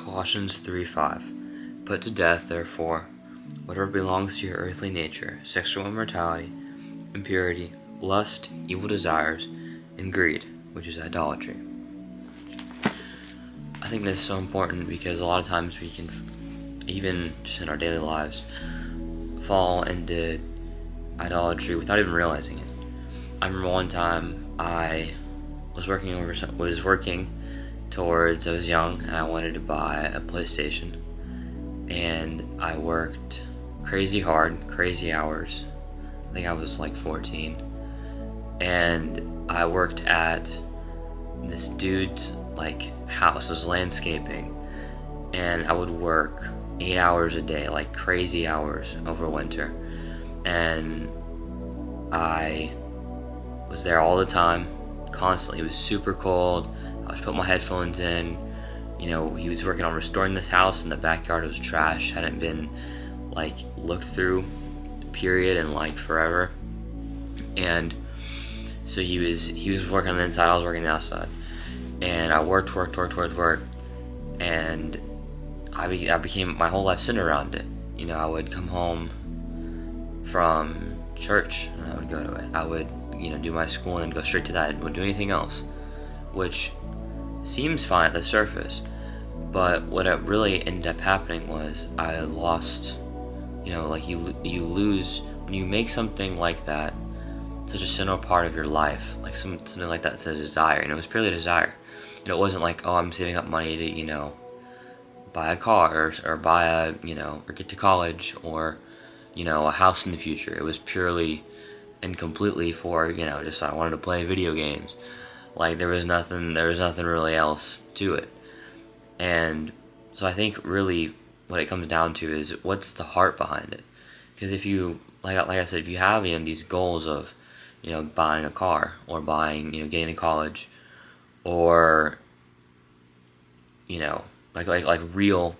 Colossians 3:5. Put to death, therefore, whatever belongs to your earthly nature: sexual immorality, impurity, lust, evil desires, and greed, which is idolatry. I think that's so important because a lot of times we can, even just in our daily lives, fall into idolatry without even realizing it. I remember one time I was working towards, I was young and I wanted to buy a PlayStation, and I worked crazy hard, crazy hours. I think I was like 14, and I worked at this dude's house. It was landscaping, and I would work 8 hours a day, like crazy hours over winter, and I was there all the time, constantly. It was super cold. I would put my headphones in. He was working on restoring this house, and the backyard was trash, hadn't been looked through, period, in forever. And so he was working on the inside, I was working on the outside, and I worked, and I became, my whole life centered around it. I would come home from church and I would go to it. I would do my school and then go straight to that and wouldn't do anything else, which seems fine at the surface, but what it really ended up happening was I lost, you lose when you make something like that such a central part of your life, something like that. It's a desire, it was purely a desire. It wasn't like, oh, I'm saving up money to buy a car or buy a or get to college or a house in the future. It was purely and completely for just I wanted to play video games. There was nothing really else to it. And so I think really what it comes down to is, what's the heart behind it? Because if you, like I said, if you have these goals of buying a car or buying getting to college, or like real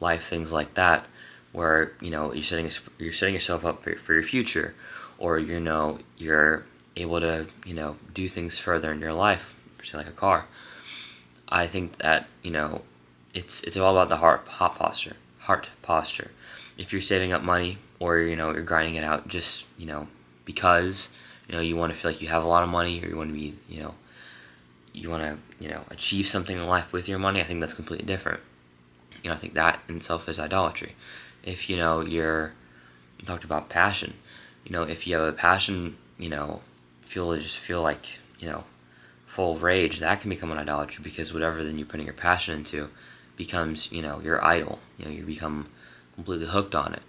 life things like that, where you're setting yourself up for your future, or you're able to do things further in your life, say like a car. I think that it's all about the heart posture. If you're saving up money, or you're grinding it out just because you want to feel like you have a lot of money, or you want to be you want to achieve something in life with your money, I think that's completely different. I think that in itself is idolatry. If you're talked about passion, if you have a passion, feel like full of rage, that can become an idolatry, because whatever then you're putting your passion into becomes your idol. You become completely hooked on it.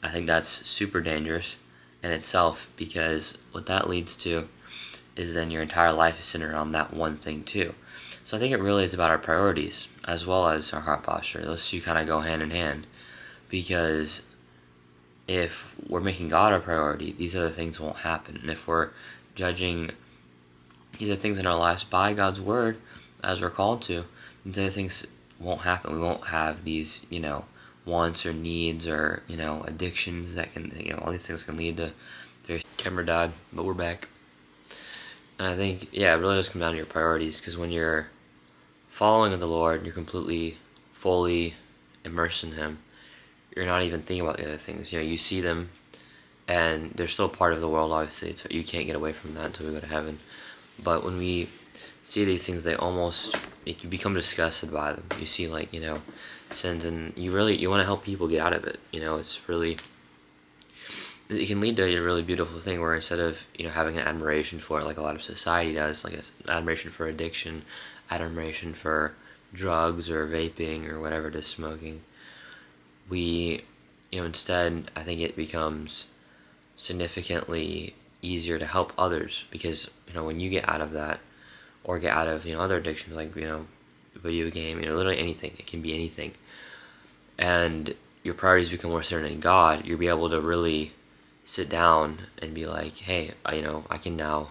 I think that's super dangerous in itself, because what that leads to is then your entire life is centered on that one thing too. So I think it really is about our priorities as well as our heart posture. Those two kind of go hand in hand, because if we're making God our priority, these other things won't happen. And if we're judging these other things in our lives by God's word, as we're called to, these other things won't happen. We won't have these wants or needs or addictions that can all these things can lead to. Camera died, but we're back. And I think it really does come down to your priorities, because when you're following the Lord, you're completely fully immersed in Him. You're not even thinking about the other things. You see them, and they're still part of the world, obviously, so you can't get away from that until we go to heaven. But when we see these things, they almost you become disgusted by them. You see sins, and you want to help people get out of it. It's really, it can lead to a really beautiful thing where instead of having an admiration for it like a lot of society does, like an admiration for addiction, admiration for drugs or vaping or whatever it is, smoking, we instead, I think it becomes significantly easier to help others, because when you get out of that, or get out of other addictions like video game, literally anything, it can be anything, and your priorities become more centered in God, you'll be able to really sit down and be like, hey, I can now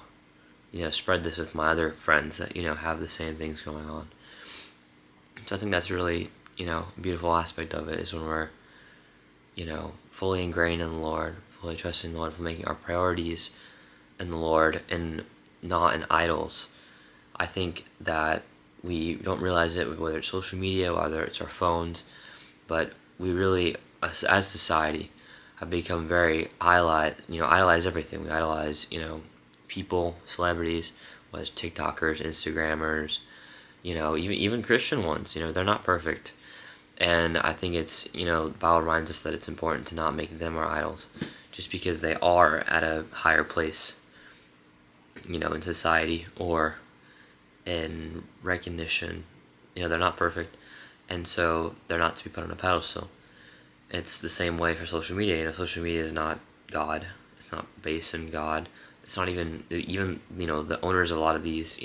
spread this with my other friends that have the same things going on. So I think that's really a beautiful aspect of it, is when we're fully ingrained in the Lord, fully trusting the Lord, for making our priorities in the Lord and not in idols. I think that we don't realize it, whether it's social media, whether it's our phones, but we really, as society, have become very idolize everything. We idolize, people, celebrities, whether it's TikTokers, Instagrammers, even Christian ones. They're not perfect, and I think it's, the Bible reminds us that it's important to not make them our idols, just because they are at a higher place, in society or in recognition. They're not perfect, and so they're not to be put on a pedestal. It's the same way for social media. Social media is not God. It's not based in God. It's not even the owners of a lot of these,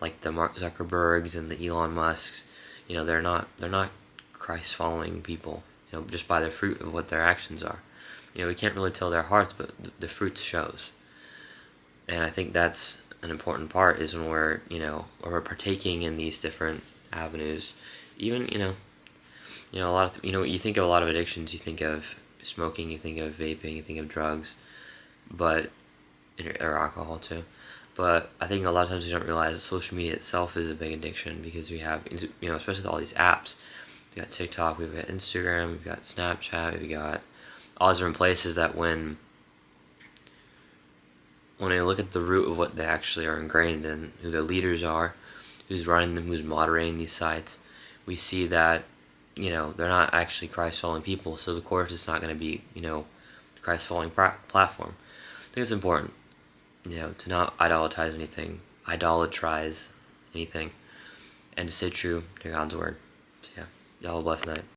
like the Mark Zuckerbergs and the Elon Musks. They're not Christ following people. Just by the fruit of what their actions are. We can't really tell their hearts, but the fruit shows. And I think that's an important part, is when we're partaking in these different avenues. Even a lot of you think of a lot of addictions. You think of smoking, you think of vaping, you think of drugs, but or alcohol too. But I think a lot of times we don't realize that social media itself is a big addiction, because we have, especially with all these apps. We've got TikTok, we've got Instagram, we've got Snapchat, we've got all these different places that when you look at the root of what they actually are ingrained in, who the leaders are, who's running them, who's moderating these sites, we see that, they're not actually Christ-following people, so of course it's not going to be, Christ-following platform. I think it's important, to not idolatrize anything, and to stay true to God's word. So yeah, y'all have a blessed night.